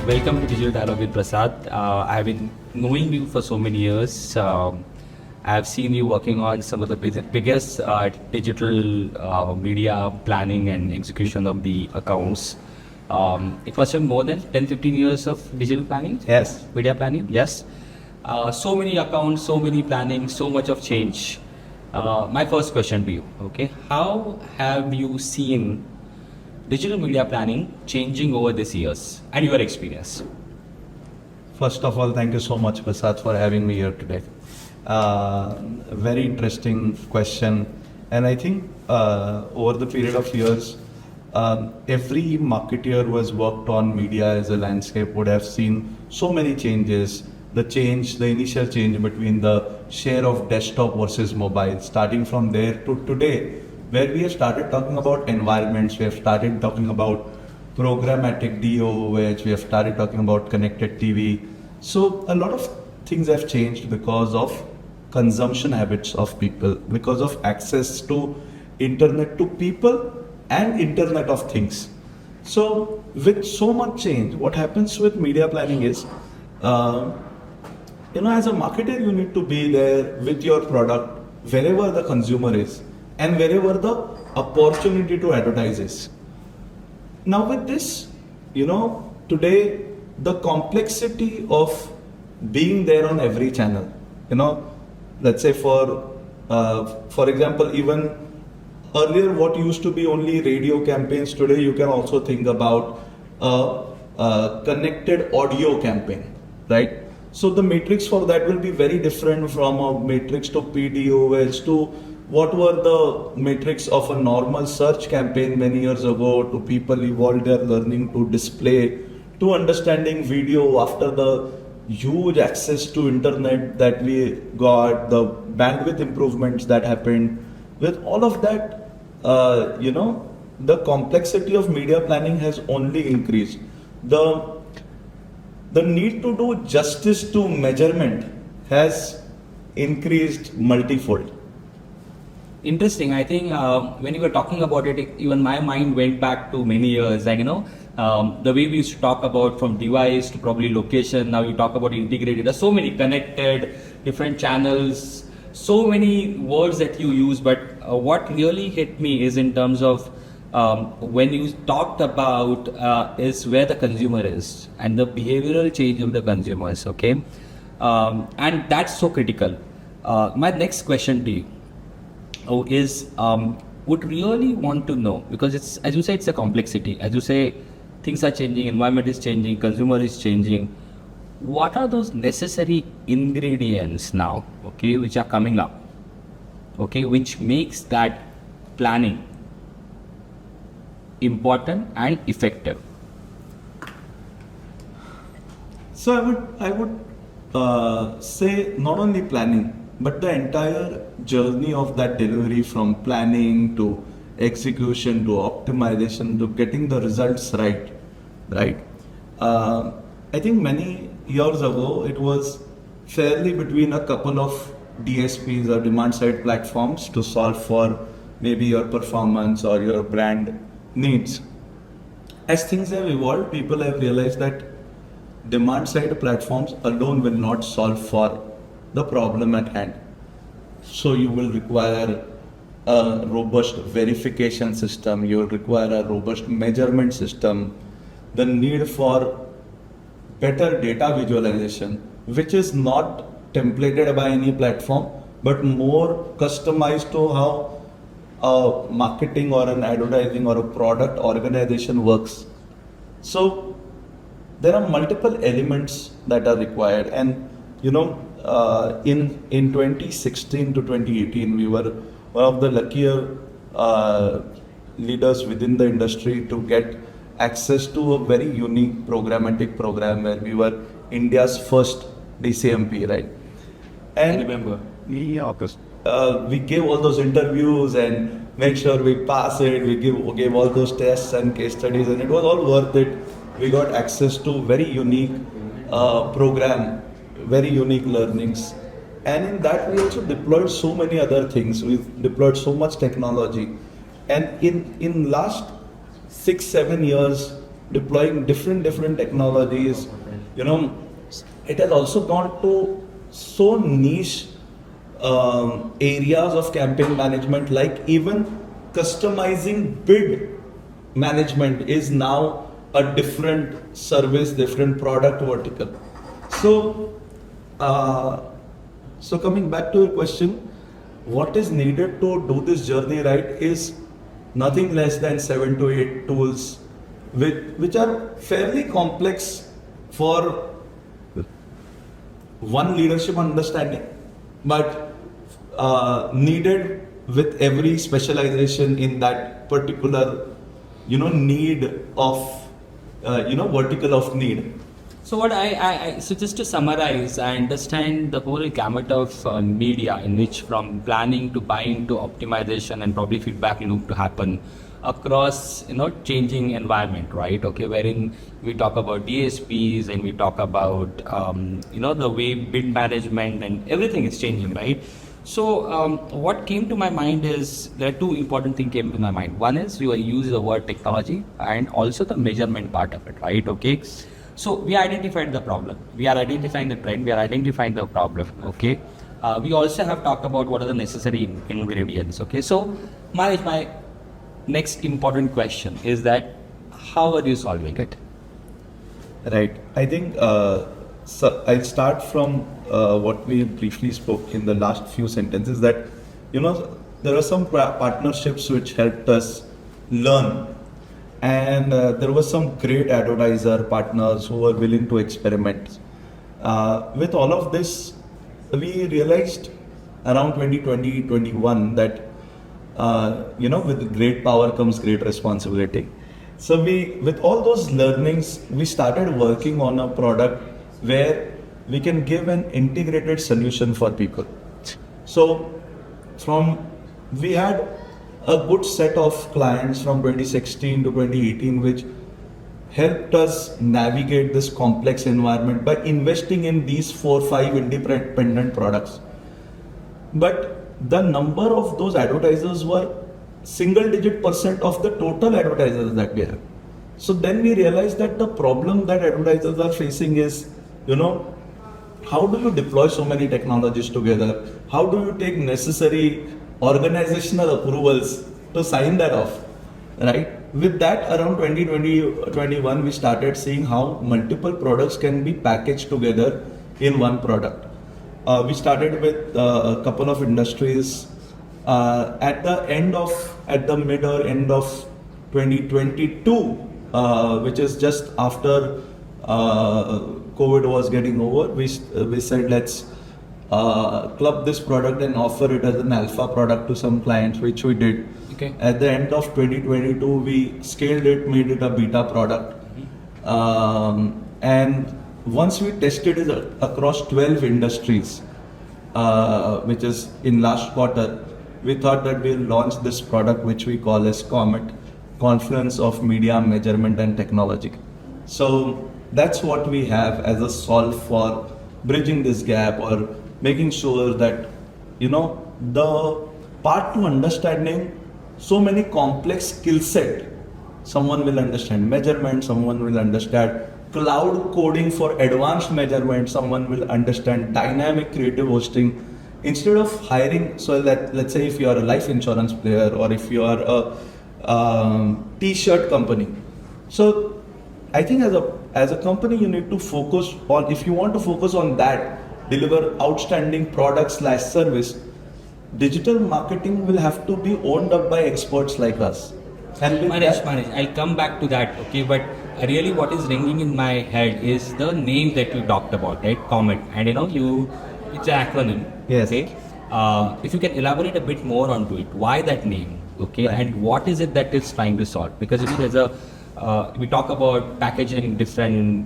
Welcome to Digital Dialogue with Prasad. I've been knowing you for so many years. I've seen you working on some of the biggest digital media planning and execution of the accounts. It was more than 10-15 years of digital planning? Yes. Media planning? Yes. So many accounts, so many planning, so much of change. My first question to you, okay? How have you seen digital media planning changing over these years and your experience? First of all, thank you so much, Prasad, for having me here today. Very interesting question. And I think over the period of years, every marketer who has worked on media as a landscape would have seen so many changes. The initial change between the share of desktop versus mobile, starting from there to today, where we have started talking about environments, we have started talking about programmatic DOOH, we have started talking about connected TV. So a lot of things have changed because of consumption habits of people, because of access to internet to people and internet of things. So with so much change, what happens with media planning is, as a marketer, you need to be there with your product wherever the consumer is and wherever the opportunity to advertise is. Now with this, today the complexity of being there on every channel, let's say for example, even earlier what used to be only radio campaigns, today you can also think about a connected audio campaign, right? So the matrix for that will be very different from a matrix to PDOH to what were the matrix of a normal search campaign many years ago, to people evolved their learning to display, to understanding video after the huge access to internet that we got, the bandwidth improvements that happened. With all of that, the complexity of media planning has only increased. The need to do justice to measurement has increased multifold. Interesting. I think when you were talking about it, even my mind went back to many years. Like, the way we used to talk about from device to probably location, now you talk about integrated. There's so many connected, different channels, so many words that you use. But what really hit me is in terms of when you talked about is where the consumer is and the behavioral change of the consumers, okay? And that's so critical. My next question to you is would really want to know, because it's, as you say, it's a complexity. As you say, things are changing, environment is changing, consumer is changing. What are those necessary ingredients now, okay, which are coming up, okay, which makes that planning important and effective? So I would say not only planning, but the entire journey of that delivery, from planning to execution to optimization to getting the results right. I think many years ago it was fairly between a couple of DSPs or demand side platforms to solve for maybe your performance or your brand needs. As things have evolved, people have realized that demand side platforms alone will not solve for the problem at hand. So you will require a robust verification system, you will require a robust measurement system, the need for better data visualization, which is not templated by any platform, but more customized to how a marketing or an advertising or a product organization works. So there are multiple elements that are required, and in 2016 to 2018, we were one of the luckier leaders within the industry to get access to a very unique programmatic program where we were India's first DCMP, right? And I remember. We gave all those interviews and made sure we pass it. We gave all those tests and case studies, and it was all worth it. We got access to very unique program, very unique learnings, and in that we also deployed so many other things. We've deployed so much technology, and in last 6-7 years deploying different technologies. It has also gone to so niche areas of campaign management, like even customizing bid management is now a different service, different product vertical. So, so coming back to your question, what is needed to do this journey right is nothing less than 7 to 8 tools, which are fairly complex for one leadership understanding, but needed with every specialization in that particular need of vertical of need. So what so just to summarize, I understand the whole gamut of media in which from planning to buying to optimization and probably feedback loop to happen across changing environment, right? Okay, wherein we talk about DSPs and we talk about the way bid management and everything is changing, right? So what came to my mind is there are two important things came to my mind. One is you use the word technology and also the measurement part of it, right? Okay. So we identified the problem. We are identifying the trend. We are identifying the problem. Okay. We also have talked about what are the necessary ingredients. Okay. So my next important question is that how are you solving it? Right. I think so I'll start from what we briefly spoke in the last few sentences, that there are some partnerships which helped us learn, and there were some great advertiser partners who were willing to experiment. With all of this, we realized around 2020-21 that with great power comes great responsibility. So with all those learnings, we started working on a product where we can give an integrated solution for people. So we had a good set of clients from 2016 to 2018, which helped us navigate this complex environment by investing in these 4-5 independent products. But the number of those advertisers were single-digit % of the total advertisers that we have. So then we realized that the problem that advertisers are facing is, how do you deploy so many technologies together? How do you take necessary organizational approvals to sign that off, right? With that, around 2020-21, we started seeing how multiple products can be packaged together in one product. We started with a couple of industries. At the mid or end of 2022, which is just after COVID was getting over, we said let's club this product and offer it as an alpha product to some clients, which we did. Okay. At the end of 2022, we scaled it, made it a beta product. And once we tested it across 12 industries, which is in last quarter, we thought that we'll launch this product, which we call as coMMeT, Confluence of Media Measurement and Technology. So that's what we have as a solve for bridging this gap, or making sure that, the part to understanding so many complex skill set. Someone will understand measurement, someone will understand cloud coding for advanced measurement, someone will understand dynamic creative hosting. Instead of hiring, so let's say if you are a life insurance player, or if you are a t-shirt company. So I think as a company, you need to focus on, if you want to focus on that, deliver outstanding product/service, digital marketing will have to be owned up by experts like us. And Maanesh, I'll come back to that, okay, but really what is ringing in my head is the name that you talked about, right, coMMeT, and it's an acronym. Yes. Okay. If you can elaborate a bit more onto it, why that name, okay, Right. and what is it that it's trying to solve? Because there's we talk about packaging different,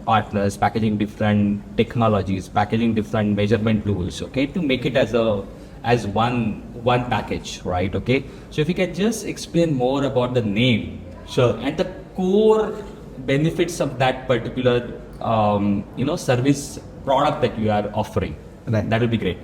partners, packaging different technologies, packaging different measurement tools, okay, to make it as one package, right? Okay. So if you can just explain more about the name, Sure. and the core benefits of that particular, service product that you are offering, Right. that would be great.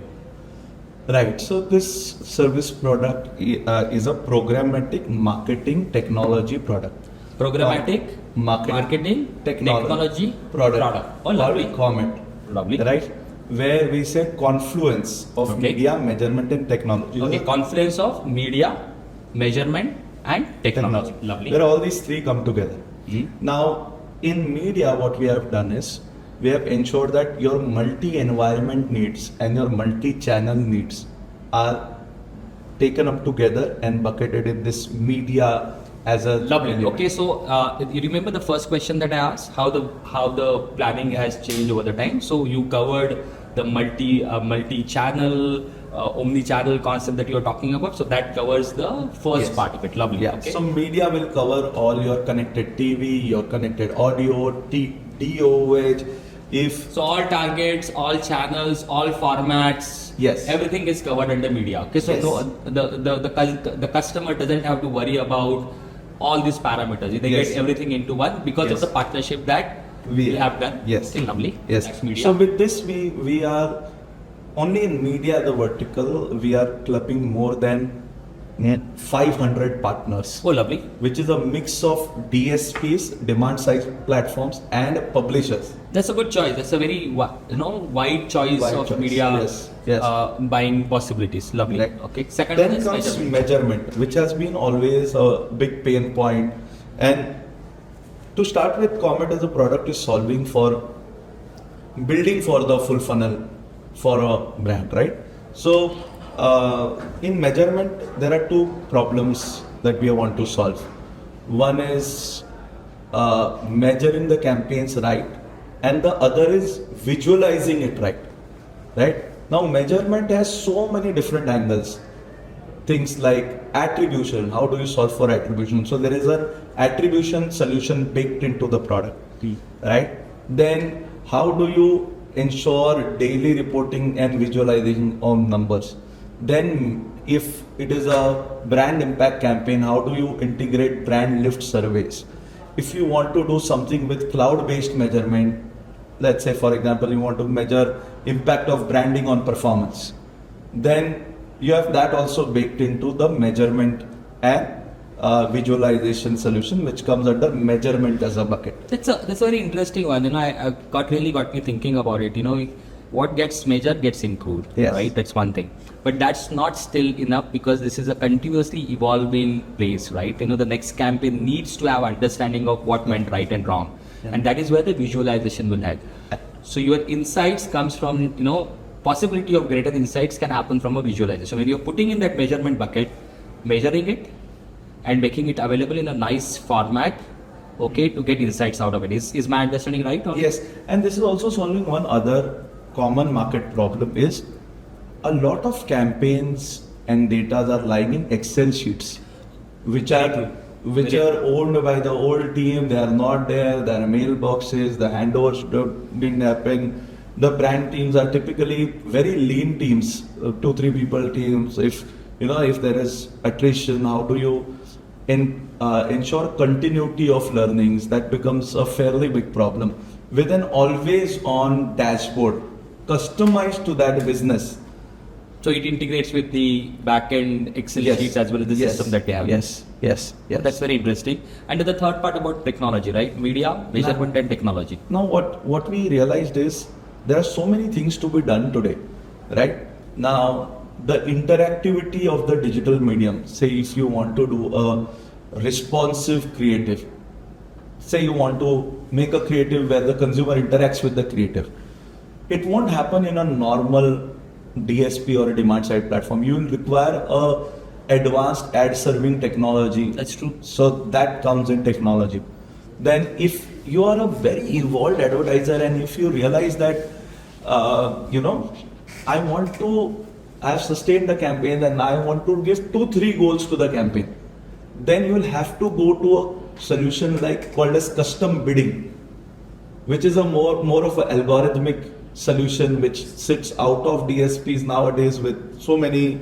Right. So this service product is a programmatic marketing technology product. Programmatic, marketing, technology, product. Oh, lovely. coMMeT. Lovely. Right? Where we said confluence of media, measurement and technology. Okay, confluence of media, measurement and technology. Lovely. Where all these three come together. Mm-hmm. Now, in media, what we have done is, we have ensured that your multi-environment needs and your multi-channel needs are taken up together and bucketed in this media as a Lovely. element. Okay, so you remember the first question that I asked, how the planning has changed over the time. So you covered the multi-channel, omni-channel concept that you are talking about. So that covers the first part of it. Lovely. Yeah. Okay. So media will cover all your connected TV, your connected audio, DOH. So all targets, all channels, all formats, Yes. everything is covered under media. Okay, so Yes. the customer doesn't have to worry about all these parameters. They Yes. get everything into one because of Yes. the partnership that we have done. Yes. Okay, lovely. Yes. That's media. So with this, we are only in media, the vertical, we are clubbing more than 500 partners, Oh, lovely. which is a mix of DSPs, demand side platforms, and publishers. That's a good choice. That's a very wide choice Wide of choice. media Yes. Yes. buying possibilities. Lovely. Right. Okay. Second one Then is comes measurement. measurement, which has been always a big pain point. And to start with, coMMeT as a product is solving for building for the full funnel for a brand, right? So in measurement, there are two problems that we want to solve. One is measuring the campaigns right, and the other is visualizing it right. Right? Now, measurement has so many different angles. Things like attribution. How do you solve for attribution? So there is an attribution solution baked into the product, right? Then how do you ensure daily reporting and visualization on numbers? Then if it is a brand impact campaign, how do you integrate brand lift surveys? If you want to do something with cloud-based measurement, let's say for example, you want to measure impact of branding on performance, then you have that also baked into the measurement and visualization solution, which comes under measurement as a bucket. That's a very interesting one. I got me thinking about it. What gets measured gets improved. Yes. Right? That's one thing. But that's not still enough because this is a continuously evolving place, right? The next campaign needs to have understanding of what went right and wrong. Yeah. And that is where the visualization will help. So your insights comes from, possibility of greater insights can happen from a visualization. When you're putting in that measurement bucket, measuring it and making it available in a nice format, okay, to get insights out of it. Is my understanding right? Or? Yes, and this is also solving one other common market problem is a lot of campaigns and data are lying in Excel sheets, which are owned by the old team. They are not there. There are mailboxes. The handovers didn't happen. The brand teams are typically very lean teams, 2-3 people teams. If there is attrition, how do you ensure continuity of learnings? That becomes a fairly big problem. With an always-on dashboard, customized to that business. So it integrates with the back-end Excel sheets as well as the system that they have. Yes. That's very interesting. And the third part about technology, right? Media, measurement and technology. Now what we realized is there are so many things to be done today, right? Now the interactivity of the digital medium, say if you want to do a responsive creative, say you want to make a creative where the consumer interacts with the creative, it won't happen in a normal DSP or a demand side platform. You will require a advanced ad serving technology. That's true. So that comes in technology. Then if you are a very evolved advertiser and if you realize that I have sustained the campaign and I want to give 2-3 goals to the campaign, then you will have to go to a solution called as custom bidding, which is a more of an algorithmic solution which sits out of DSPs nowadays with so many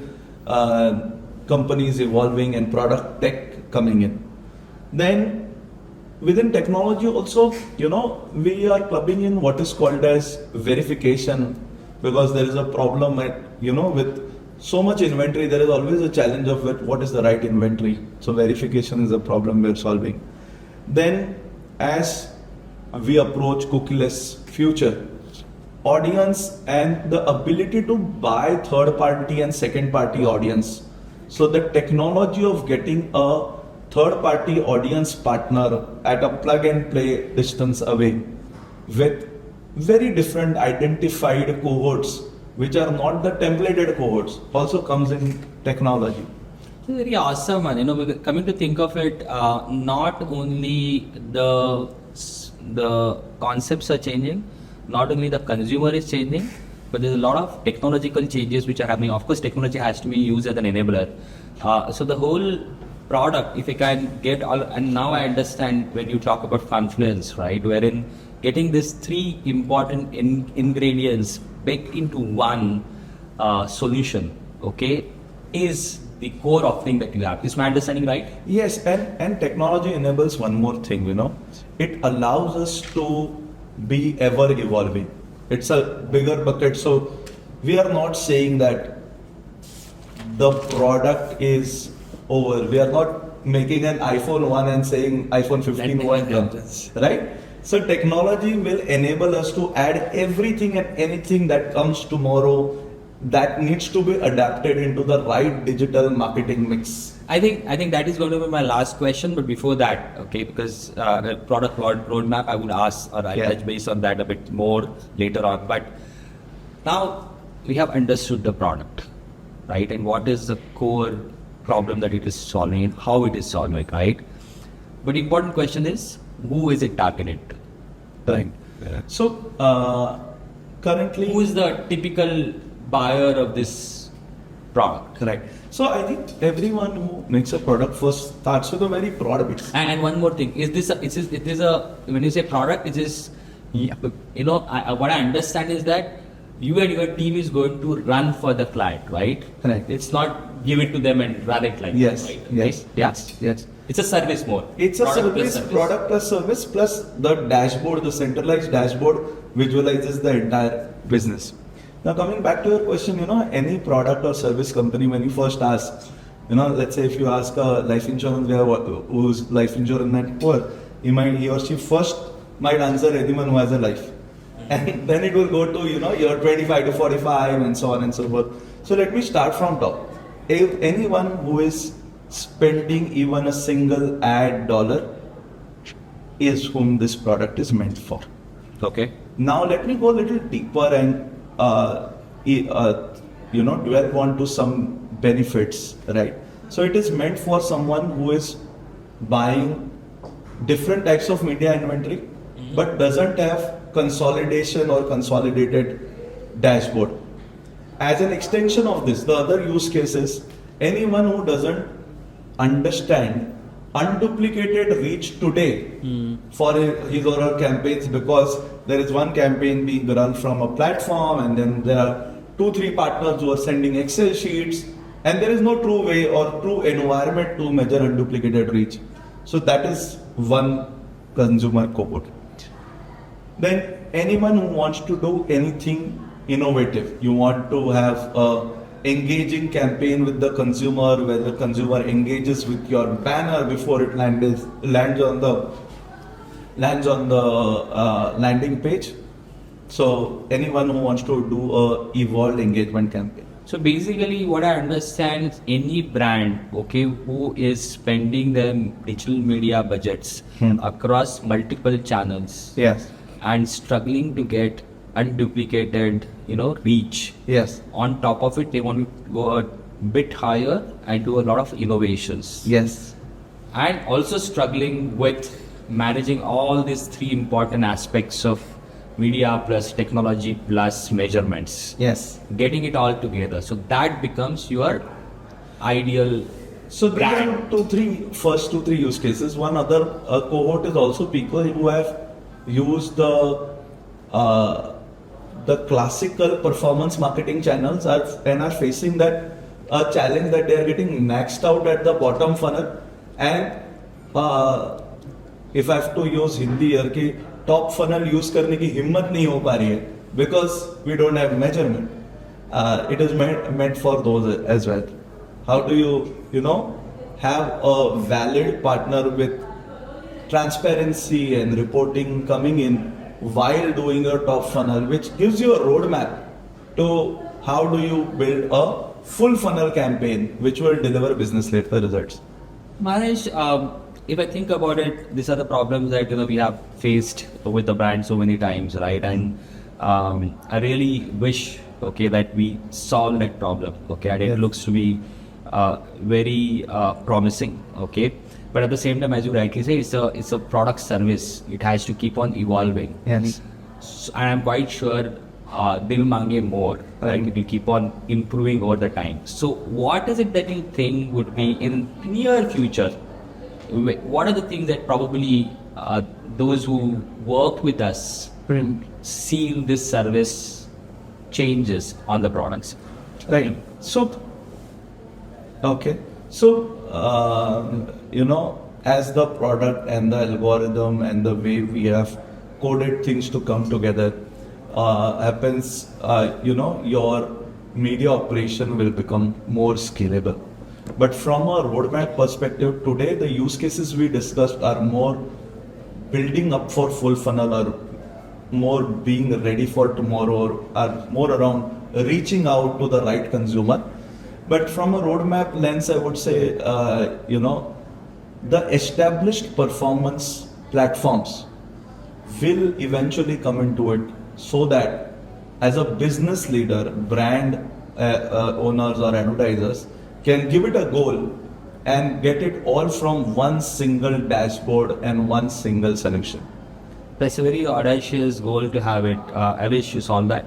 companies evolving and product tech coming in. Then within technology also, we are clubbing in what is called as verification, because there is a problem with so much inventory, there is always a challenge of what is the right inventory. So verification is a problem we're solving. Then as we approach cookieless future, audience and the ability to buy third party and second party audience. So the technology of getting a third party audience partner at a plug and play distance away with very different identified cohorts which are not the templated cohorts also comes in technology. It's very awesome, man. Because coming to think of it, not only the concepts are changing, not only the consumer is changing, but there's a lot of technological changes which are happening. Of course, technology has to be used as an enabler. So the whole product, if I can get all, and now I understand when you talk about confluence, right, wherein getting these three important ingredients baked into one solution, okay, is the core offering that you have. Is my understanding right? Yes, and technology enables one more thing, it allows us to be ever evolving. It's a bigger bucket, so we are not saying that the product is over. We are not making an iPhone 1 and saying iPhone 15 won't come, right? So technology will enable us to add everything and anything that comes tomorrow that needs to be adapted into the right digital marketing mix. I think that is going to be my last question, but before that, okay, because product roadmap I would ask, or I'll touch base on that a bit more later on. But now we have understood the product, right, and what is the core problem that it is solving and how it is solving, right? But the important question is, who is it targeted to? Right. So currently, who is the typical buyer of this product? Right. So I think everyone who makes a product first starts with a very broad base. And one more thing, is this when you say product, it is, what I understand is that you and your team is going to run for the client, right? Correct. It's not give it to them and run it like yes, that, right? Yes, right? yes. It's a service more. It's a product plus service plus the dashboard, the centralized dashboard visualizes the entire business. Now coming back to your question, any product or service company, when you first ask, let's say if you ask a life insurance guy who's life insurance network, he or she first might answer anyone who has a life. And then it will go to, you're 25 to 45 and so on and so forth. So let me start from top. If anyone who is spending even a single ad dollar is whom this product is meant for. Okay. Now let me go a little deeper and dwell onto some benefits, right? So it is meant for someone who is buying different types of media inventory, but doesn't have consolidation or consolidated dashboard. As an extension of this, the other use case is anyone who doesn't understand unduplicated reach today for his or her campaigns, because there is one campaign being run from a platform and then there are 2-3 partners who are sending Excel sheets, and there is no true way or true environment to measure unduplicated reach. So that is one consumer cohort. Then anyone who wants to do anything innovative, you want to have a engaging campaign with the consumer, where the consumer engages with your banner before it lands on the landing page. So anyone who wants to do a evolved engagement campaign. So basically what I understand is any brand, okay, who is spending their digital media budgets across multiple channels, yes, and struggling to get unduplicated, reach. Yes. On top of it, they want to go a bit higher and do a lot of innovations. Yes. And also struggling with managing all these three important aspects of media plus technology plus measurements. Yes. Getting it all together. So that becomes your ideal. So there are first two, three use cases. One other cohort is also people who have used the classical performance marketing channels and are facing that challenge that they are getting maxed out at the bottom funnel, and if I have to use Hindi here कि top funnel use करने की हिम्मत नहीं हो पा रही है because we don't have measurement. It is meant for those as well. How do you have a valid partner with transparency and reporting coming in while doing your top funnel, which gives you a roadmap to how do you build a full funnel campaign which will deliver business-led results. Maanesh, if I think about it, these are the problems that we have faced with the brand so many times, right? And I really wish, that we solve that problem, and it looks to be very promising, But at the same time, as you rightly say, it's a product service. It has to keep on evolving. Yes. And I'm quite sure they'll mange more, right? It will keep on improving over the time. So what is it that you think would be in near future? What are the things that probably those who work with us see this service changes on the products? Right. So, as the product and the algorithm and the way we have coded things to come together happens, your media operation will become more scalable. But from a roadmap perspective, today the use cases we discussed are more building up for full funnel or more being ready for tomorrow, or are more around reaching out to the right consumer. But from a roadmap lens, I would say, the established performance platforms will eventually come into it, so that as a business leader, brand owners or advertisers can give it a goal and get it all from one single dashboard and one single solution. That's a very audacious goal to have it. I wish you solve that.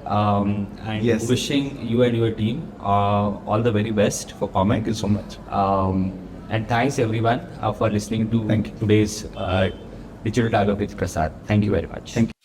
And Yes. wishing you and your team all the very best for coMMeT. Thank you so much. And thanks everyone for listening to Thank you. today's Digital Dialogue with Prasad. Thank you very much. Thank you.